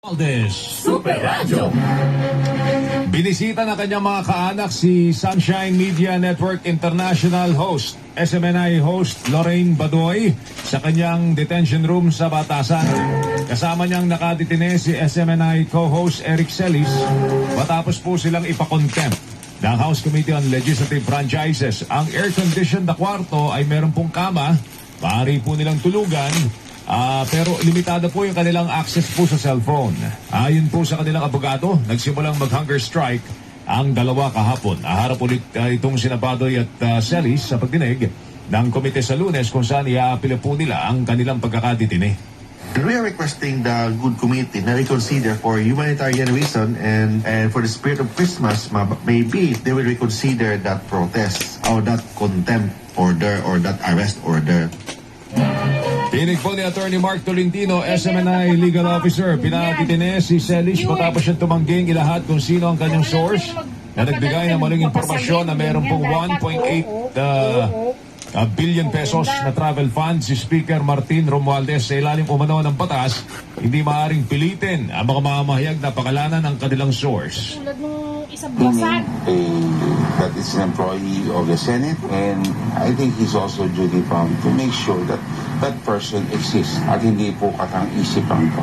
Valdez Super Radio. Binisita ng kanyang mga kaanak si Sunshine Media Network International host, SMNI host Lorraine Badoy sa kanyang detention room sa Batasan. Kasama niyang nakadetine si SMNI co-host Eric Celis matapos po silang ipakontempt ng House Committee on Legislative Franchises. Ang air-conditioned na kwarto ay meron pong kama, maaari po nilang tulugan. Pero limitado po yung kanilang access po sa cellphone. Ayon po sa kanilang abogado, nagsimulang mag-hunger strike ang dalawa kahapon. Harap ulit itong sina Badoy at Celis sa pagdinig ng komite sa Lunes kung saan iaapila po nila ang kanilang pagkakadetine. We are requesting the good committee na reconsider for humanitarian reason and for the spirit of Christmas, maybe they will reconsider that protest or that contempt order or that arrest order. Tinig po ni Attorney Mark Tolentino, SMNI Legal Officer. Pinatitine si Celis matapos siyang tumangging ilahat kung sino ang kanyang source na nagbigay ng maling impormasyon na mayroon pong 1.8 billion pesos na travel fund. Si Speaker Martin Romualdez sa ilalim umano ng batas, hindi maaaring pilitin ang mga mamahayag na pakalanan ng kanilang source. Tulad nung isang basan. That is an employee of the Senate, and I think he's also duty bound to make sure that that person exists at hindi po katang isip lang ito.